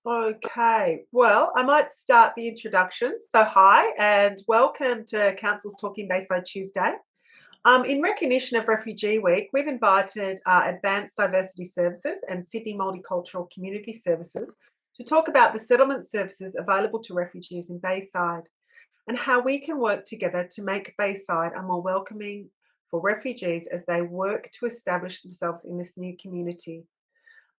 Okay, well, I might start the introduction. So, hi, and welcome to Council's Talking Bayside Tuesday. In recognition of Refugee Week, we've invited Advanced Diversity Services and Sydney Multicultural Community Services to talk about the settlement services available to refugees in Bayside and how we can work together to make Bayside a more welcoming for refugees as they work to establish themselves in this new community.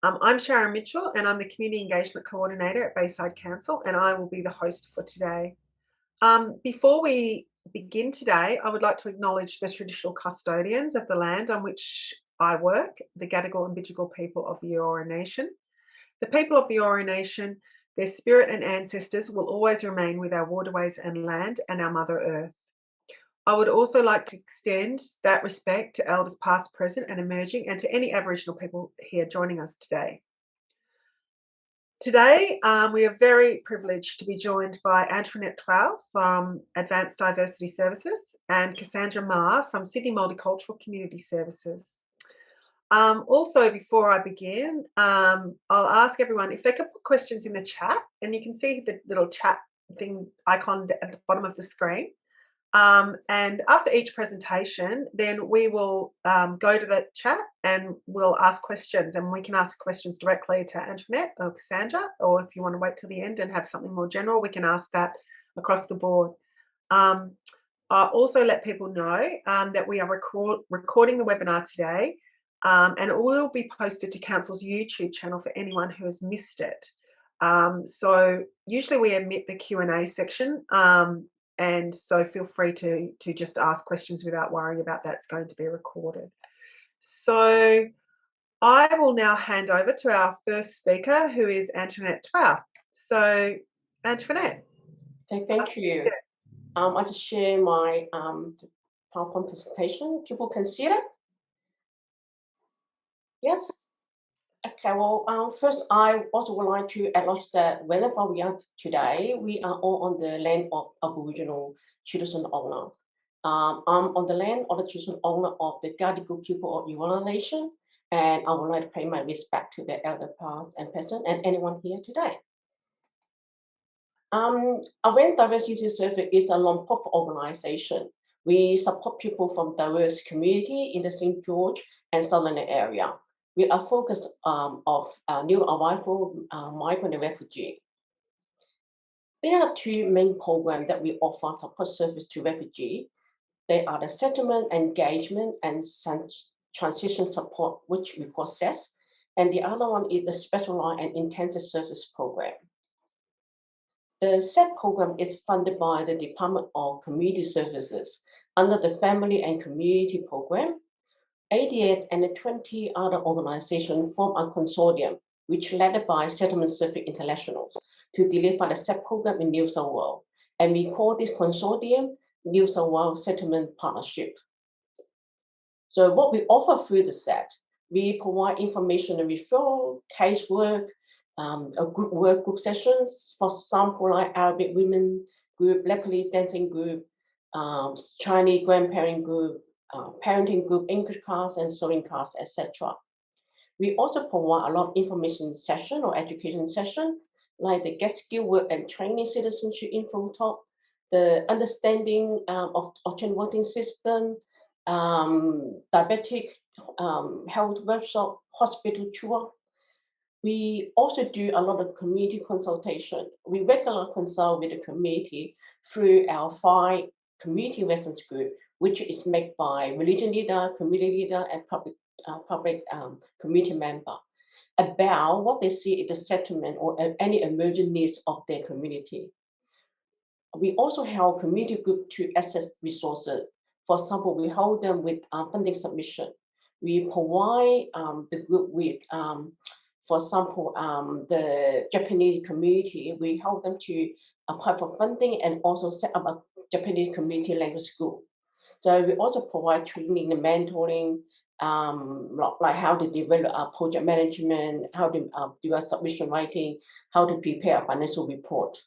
I'm Sharon Mitchell, and I'm the Community Engagement Coordinator at Bayside Council, and I will be the host for today. Before we begin today, I would like to acknowledge the traditional custodians of the land on which I work, the Gadigal and Bidjigal people of the Eora Nation. The people of the Eora Nation, their spirit and ancestors will always remain with our waterways and land and our Mother Earth. I would also like to extend that respect to elders past, present, and emerging, and to any Aboriginal people here joining us today. Today, we are very privileged to be joined by Antoinette Twal from Advanced Diversity Services and Cassandra Ma from Sydney Multicultural Community Services. Also, before I begin, I'll ask everyone if they could put questions in the chat, and you can see the little chat thing icon at the bottom of the screen. And after each presentation, then we will go to the chat and we'll ask questions, and we can ask questions directly to Antoinette or Cassandra, or if you want to wait till the end and have something more general, we can ask that across the board. I'll also let people know that we are recording the webinar today, and it will be posted to Council's YouTube channel for anyone who has missed it. So usually we omit the Q&A section, and so feel free to just ask questions without worrying about that's going to be recorded. So I will now hand over to our first speaker, who is Antoinette Twal. So Antoinette. Thank you. I just share my PowerPoint presentation. People can see it? Yes? Okay, well, first I also would like to acknowledge that wherever we are today, we are all on the land of Aboriginal traditional owner. I'm on the land of the traditional owner of the Gadigal people of Eora Nation, and I would like to pay my respect to the elder past and present and anyone here today. Advanced Diversity Service is a non-profit organization. We support people from diverse community in the St. George and Southern area. We are focused of new arrival migrant and refugee. There are two main programs that we offer support service to refugee. They are the settlement, engagement, and transition support, which we call SES. And the other one is the specialized and intensive service program. The SET program is funded by the Department of Community Services under the Family and Community Program. 88 and 20 other organizations form a consortium, which led by Settlement Service Internationals, to deliver the SET program in New South Wales. And we call this consortium New South Wales Settlement Partnership. So what we offer through the SET, we provide information and referral, casework, a group sessions, for example, like Arabic women group, Nepalese dancing group, Chinese grandparent group, parenting group, English class, and sewing class, etc. We also provide a lot of information session or education session, like the get skill work and training citizenship info talk, the understanding of alternate voting system, diabetic health workshop, hospital tour. We also do a lot of community consultation. We regularly consult with the community through our 5 community reference group, which is made by religion leader, community leader, and public community member, about what they see in the settlement or any emergent needs of their community. We also help community group to access resources. For example, we help them with funding submission. We provide the group with, for example, the Japanese community, we help them to apply for funding and also set up a Japanese community language school. So we also provide training and mentoring, like how to develop project management, how to do a submission writing, how to prepare a financial report.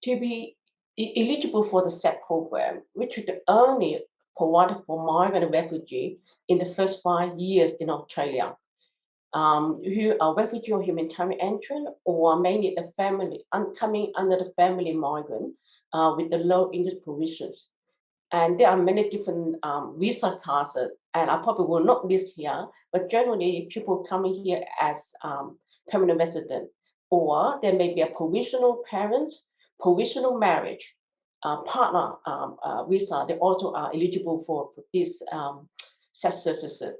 To be eligible for the SET program, which is only provided for migrant and refugee in the first 5 years in Australia, who are refugee or humanitarian entrant, or mainly the family coming under the family migrant with the low income provisions. And there are many different visa classes, and I probably will not list here, but generally people coming here as permanent resident, or there may be a provisional parents, provisional marriage, partner visa. They also are eligible for these such services.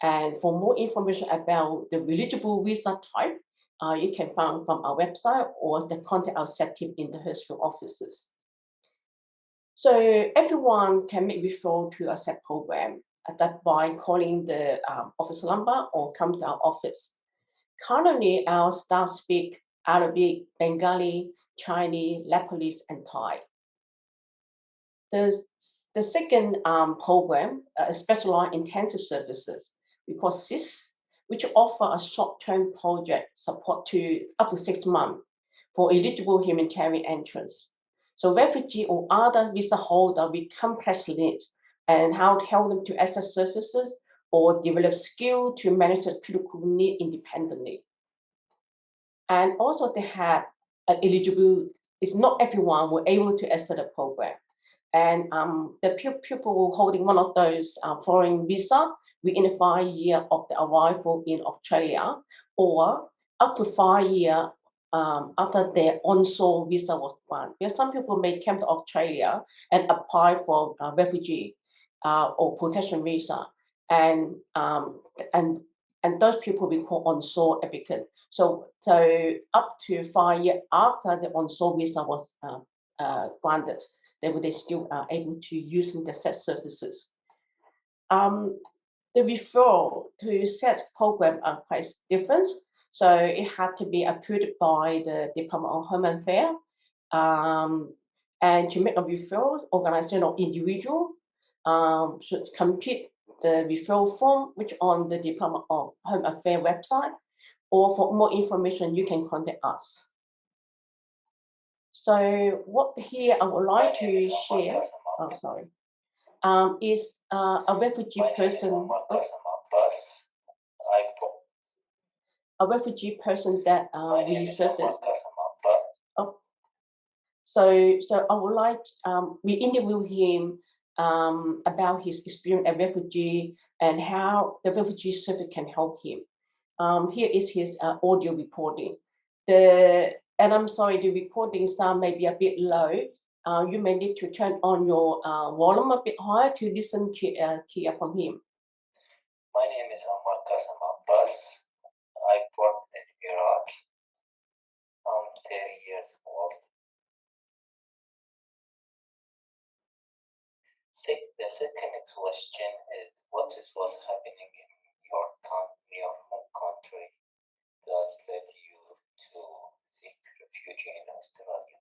And for more information about the eligible visa type, you can find from our website or the contact our set team in the Hurstville offices. So everyone can make referral to a set program that by calling the office number or come to our office. Currently, our staff speak Arabic, Bengali, Chinese, Nepalese, and Thai. The second program, specialized intensive services, we call SIS, which offer a short-term project support to up to 6 months for eligible humanitarian entrants. So refugee or other visa holder with complex needs and how to help them to access services or develop skill to manage the critical need independently. And also they have an eligible, it's not everyone will able to access the program. And the people holding one of those foreign visa within 5 years of the arrival in Australia, or up to 5 years after their onshore visa was granted. Because some people may come to Australia and apply for refugee or protection visa, and those people we call onshore applicant. So up to 5 years after the onshore visa was granted, they still are able to use the set services. The referral to set program are quite different. So it had to be approved by the Department of Home Affairs. And to make a referral, organization or individual should complete the referral form, which on the Department of Home Affairs website. Or for more information, you can contact us. So what here I would like to share, is a refugee person. A refugee person that we surfaced. Oh. So I would like we interview him about his experience as refugee and how the refugee service can help him. Here is his audio recording. And I'm sorry, the recording sound may be a bit low. You may need to turn on your volume a bit higher to listen clear from him. My name is Ammar Qasem Abbas. I born in Iraq. I'm 30 years old. The second question is, what was happening in your home country that led you to seek refuge in Australia?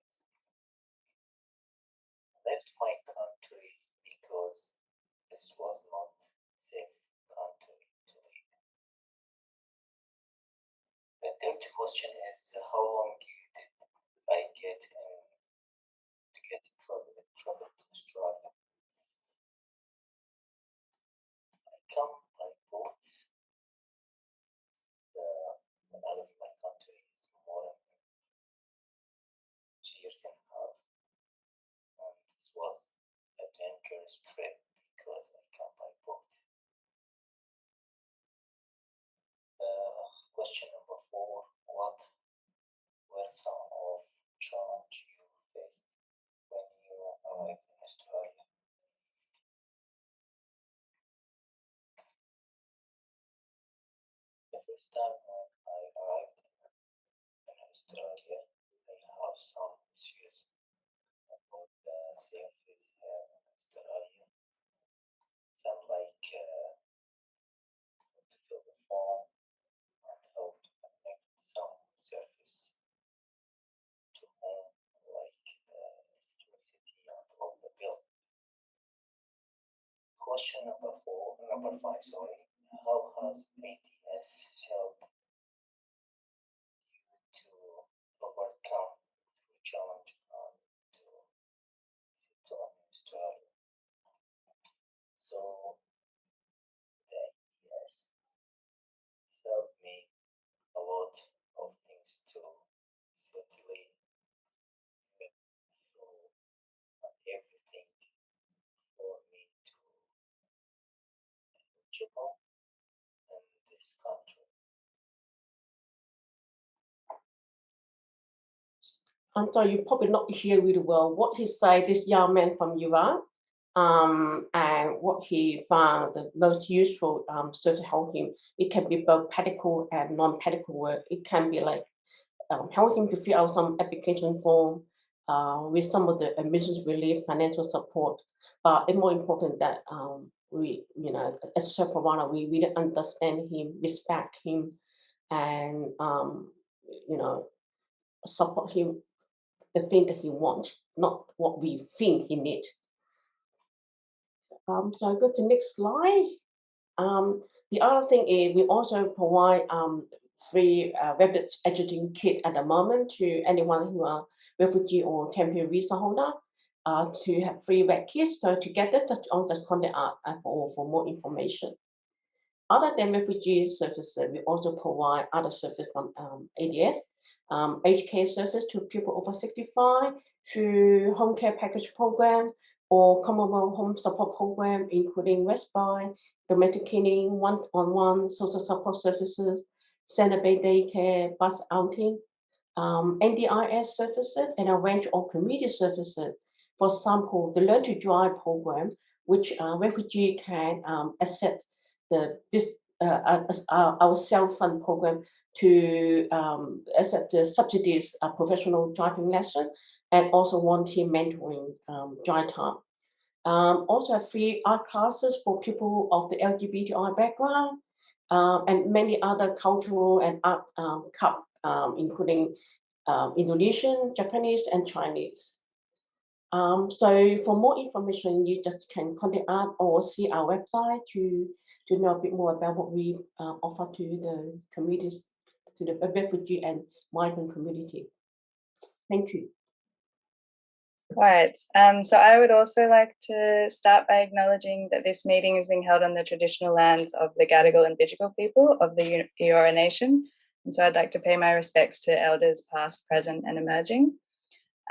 I left my country because this was not a safe country to live. The third question is, how long did I get travel to Australia? I come by boat. Out of my country is more than 2 years and a half, and this was a dangerous trip because I come by boat. Question number 4: what were some of challenges you faced when you arrived in Australia? The first time when I arrived in Australia, I have some issues about the service here in Australia. Some like how to fill the form and how to connect some service to home, like electricity and all the bill. Question number 5, sorry. How has ATS helped you to overcome the challenge and to Australia? So the ATS helped me manageable in this country. I'm sorry, you probably not hear really well what he said, this young man from Iran, and what he found the most useful to help him. It can be both medical and non-medical work. It can be like help him to fill out some application form with some of the emissions relief, financial support. But it's more important that we, as a service provider, we really understand him, respect him, and support him the thing that he wants, not what we think he needs. So I go to next slide. The other thing is we also provide free rapid editing kit at the moment to anyone who are refugee or temporary visa holder to have free web kits. So together, just contact us for more information. Other than refugee services, we also provide other services from ADS, aged care service to people over 65 through home care package program or Commonwealth home support program, including respite, domestic cleaning, one-on-one social support services, center-based daycare, bus outing, NDIS services, and a range of community services. For example, the Learn to Drive program, which refugee can access our self-fund program to accept the subsidies professional driving lesson and also volunteer mentoring drive time. Also have free art classes for people of the LGBTI background and many other cultural and art club, including Indonesian, Japanese, and Chinese. So for more information, you just can contact us or see our website to know a bit more about what we offer to the communities, to the refugee and migrant community. Thank you. Right. So I would also like to start by acknowledging that this meeting is being held on the traditional lands of the Gadigal and Bidjigal people of the Eora Nation. And so I'd like to pay my respects to elders past, present, and emerging.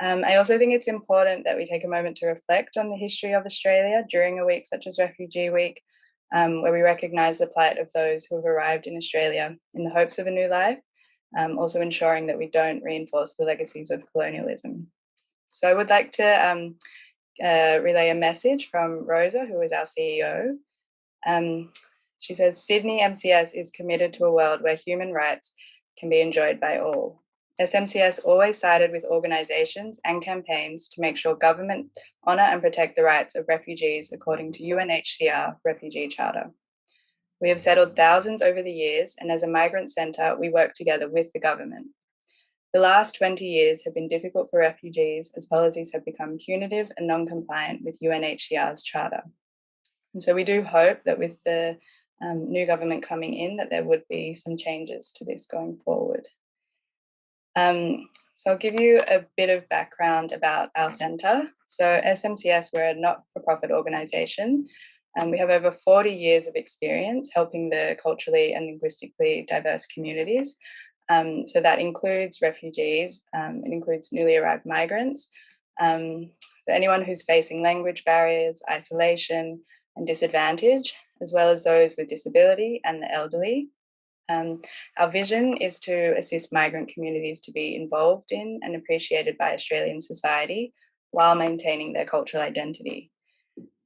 I also think it's important that we take a moment to reflect on the history of Australia during a week such as Refugee Week, where we recognise the plight of those who have arrived in Australia in the hopes of a new life, also ensuring that we don't reinforce the legacies of colonialism. So I would like to relay a message from Rosa, who is our CEO. She says, Sydney MCS is committed to a world where human rights can be enjoyed by all. SMCS always sided with organisations and campaigns to make sure government honour and protect the rights of refugees according to UNHCR Refugee Charter. We have settled thousands over the years, and as a migrant centre, we work together with the government. The last 20 years have been difficult for refugees as policies have become punitive and non-compliant with UNHCR's charter. And so we do hope that with the new government coming in, that there would be some changes to this going forward. So I'll give you a bit of background about our centre. So SMCS, we're a not-for-profit organisation, and we have over 40 years of experience helping the culturally and linguistically diverse communities. So that includes refugees, it includes newly arrived migrants, so anyone who's facing language barriers, isolation and disadvantage, as well as those with disability and the elderly. Our vision is to assist migrant communities to be involved in and appreciated by Australian society while maintaining their cultural identity.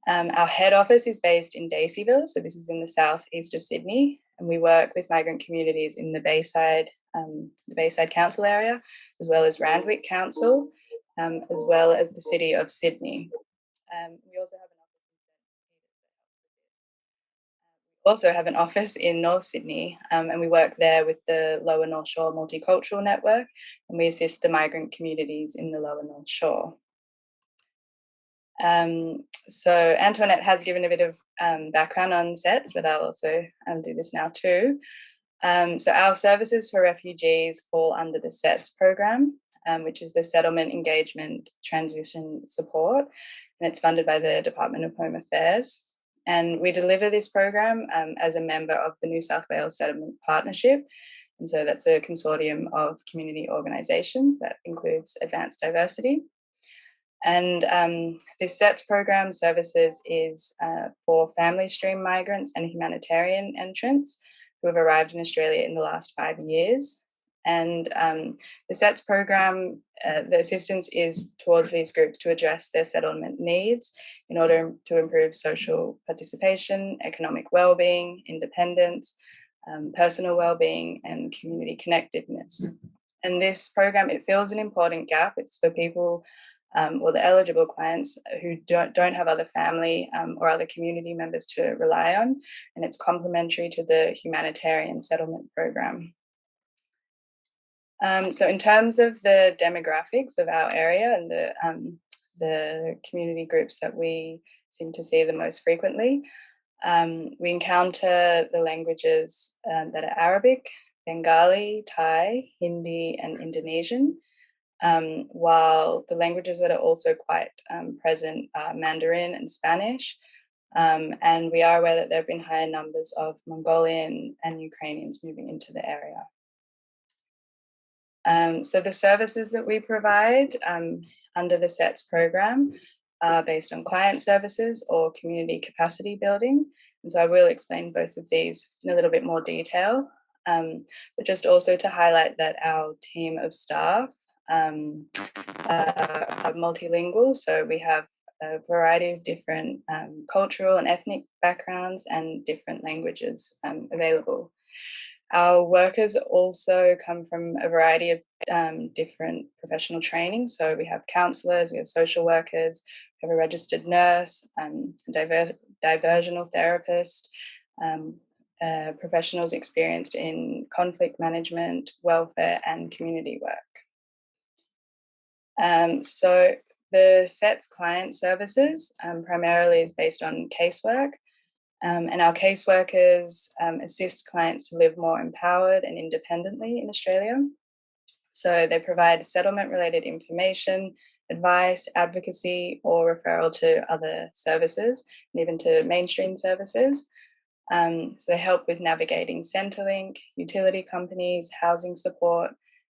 Our head office is based in Daceyville, so this is in the southeast of Sydney, and we work with migrant communities in the Bayside Council area, as well as Randwick Council, as well as the City of Sydney. We also have an office in North Sydney, and we work there with the Lower North Shore Multicultural Network, and we assist the migrant communities in the Lower North Shore. So Antoinette has given a bit of background on SETS, but I'll also do this now too. So our services for refugees fall under the SETS program, which is the Settlement Engagement Transition Support, and it's funded by the Department of Home Affairs. And we deliver this program as a member of the New South Wales Settlement Partnership. And so that's a consortium of community organisations that includes Advanced Diversity. And this SETS program services is for family stream migrants and humanitarian entrants who have arrived in Australia in the last 5 years. And the SETS program, the assistance is towards these groups to address their settlement needs in order to improve social participation, economic well-being, independence, personal well-being, and community connectedness. And this program, it fills an important gap. It's for people or the eligible clients who don't have other family or other community members to rely on, and it's complementary to the humanitarian settlement program. So in terms of the demographics of our area and the community groups that we seem to see the most frequently, we encounter the languages that are Arabic, Bengali, Thai, Hindi, and Indonesian, while the languages that are also quite present are Mandarin and Spanish. And we are aware that there have been higher numbers of Mongolian and Ukrainians moving into the area. So the services that we provide under the SETS program are based on client services or community capacity building. And so I will explain both of these in a little bit more detail, but just also to highlight that our team of staff are multilingual. So we have a variety of different cultural and ethnic backgrounds and different languages available. Our workers also come from a variety of different professional training. So we have counsellors, we have social workers, we have a registered nurse, diversional therapist, professionals experienced in conflict management, welfare, and community work. So the SETS client services primarily is based on casework. And our caseworkers assist clients to live more empowered and independently in Australia. So they provide settlement-related information, advice, advocacy, or referral to other services, and even to mainstream services. So they help with navigating Centrelink, utility companies, housing support,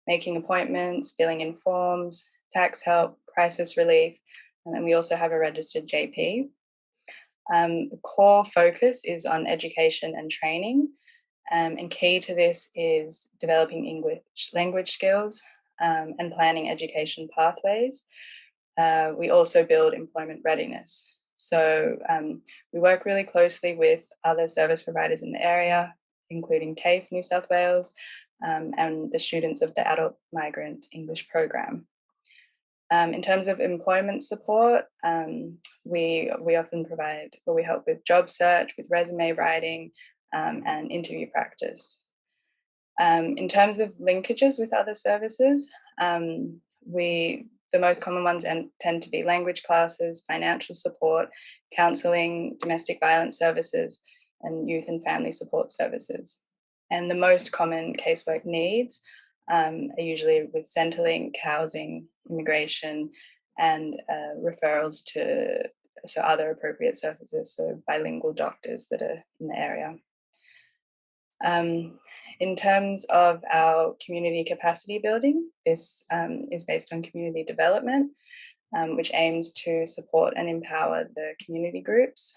making appointments, filling in forms, tax help, crisis relief, and we also have a registered GP. The core focus is on education and training, and key to this is developing English language skills and planning education pathways. We also build employment readiness. So we work really closely with other service providers in the area, including TAFE New South Wales and the students of the Adult Migrant English program. In terms of employment support, we often provide, or we help with job search, with resume writing, and interview practice. In terms of linkages with other services, the most common ones tend to be language classes, financial support, counselling, domestic violence services, and youth and family support services. And the most common casework needs are usually with Centrelink, housing, immigration, and referrals to other appropriate services, so bilingual doctors that are in the area. In terms of our community capacity building, this is based on community development, which aims to support and empower the community groups.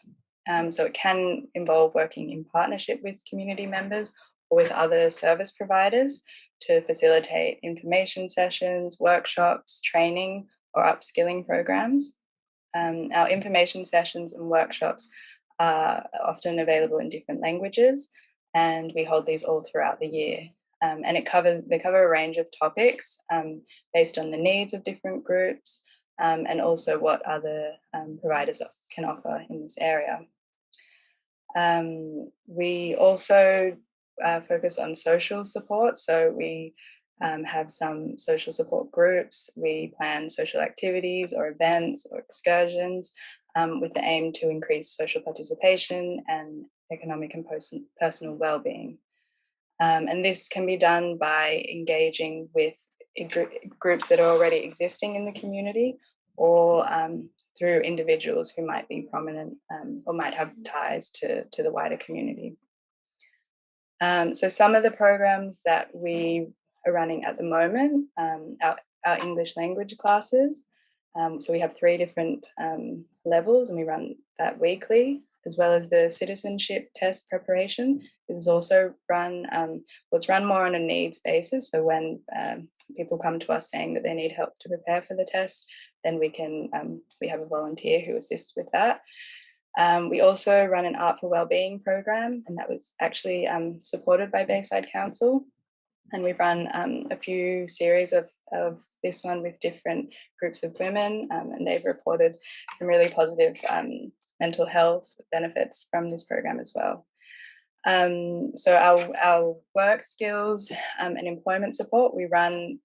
So it can involve working in partnership with community members or with other service providers to facilitate information sessions, workshops, training, or upskilling programs. Our information sessions and workshops are often available in different languages, and we hold these all throughout the year. And they cover a range of topics based on the needs of different groups and also what other providers can offer in this area. We also focus on social support. So we have some social support groups. We plan social activities or events or excursions with the aim to increase social participation and economic and personal well-being. And this can be done by engaging with groups that are already existing in the community or through individuals who might be prominent or might have ties to the wider community. So some of the programs that we are running at the moment, our English language classes, So we have 3 different levels, and we run that weekly, as well as the citizenship test preparation. This is also run, it's run more on a needs basis. So when people come to us saying that they need help to prepare for the test, then we have a volunteer who assists with that. We also run an Art for Wellbeing program, and that was actually supported by Bayside Council. And we've run a few series of this one with different groups of women, and they've reported some really positive mental health benefits from this program as well. So our work skills and employment support, we run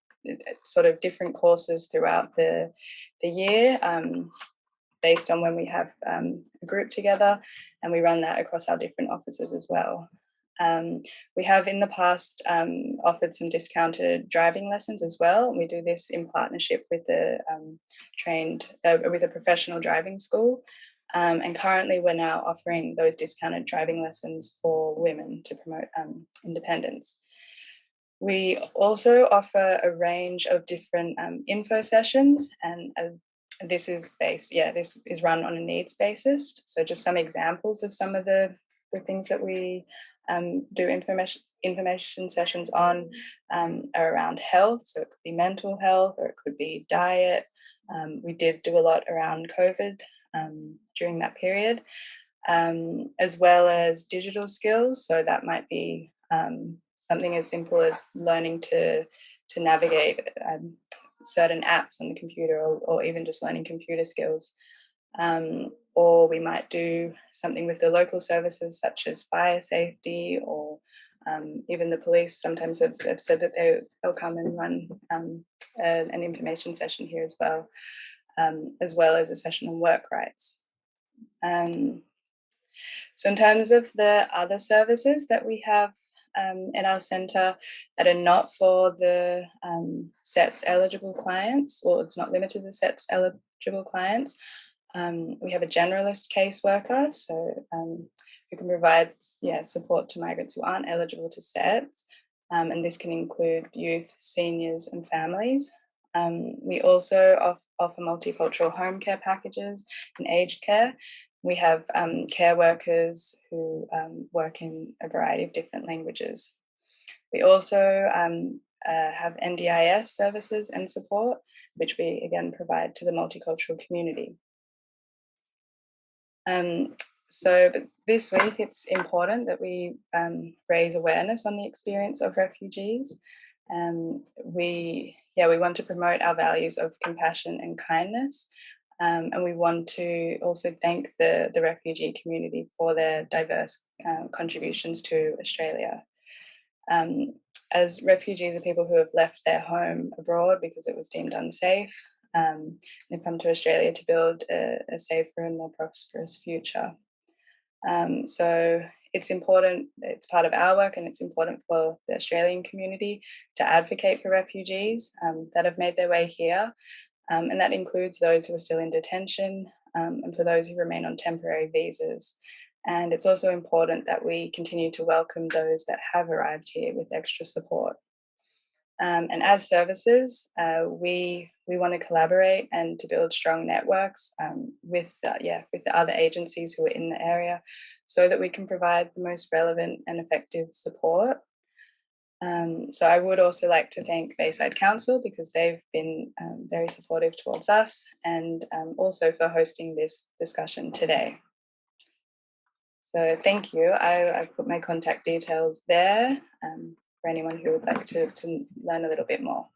sort of different courses throughout the year based on when we have a group together, and we run that across our different offices as well. We have in the past offered some discounted driving lessons as well. We do this in partnership with with a professional driving school. And currently we're now offering those discounted driving lessons for women to promote independence. We also offer a range of different info sessions, and this is run on a needs basis. So just some examples of some of the things that we do information sessions on are around health. So it could be mental health, or it could be diet. We did do a lot around COVID during that period, as well as digital skills. So that might be something as simple as learning to navigate certain apps on the computer, or even just learning computer skills. Or we might do something with the local services such as fire safety, or even the police sometimes have said that they'll come and run an information session here as well as a session on work rights. So in terms of the other services that we have in our centre that are not for the SETS eligible clients, or it's not limited to SETS eligible clients, we have a generalist caseworker, so who can provide support to migrants who aren't eligible to SETS, and this can include youth, seniors and families. We also offer multicultural home care packages and aged care. We have care workers who work in a variety of different languages. We also have NDIS services and support, which we again provide to the multicultural community. So this week it's important that we raise awareness on the experience of refugees. We want to promote our values of compassion and kindness, and we want to also thank the refugee community for their diverse contributions to Australia. As refugees are people who have left their home abroad because it was deemed unsafe, they've come to Australia to build a safer and more prosperous future. So it's important, it's part of our work, and it's important for the Australian community to advocate for refugees that have made their way here. And that includes those who are still in detention, and for those who remain on temporary visas. And it's also important that we continue to welcome those that have arrived here with extra support. And as services, we want to collaborate and to build strong networks with the other agencies who are in the area, so that we can provide the most relevant and effective support. So I would also like to thank Bayside Council, because they've been very supportive towards us, and also for hosting this discussion today. So thank you. I've put my contact details there for anyone who would like to learn a little bit more.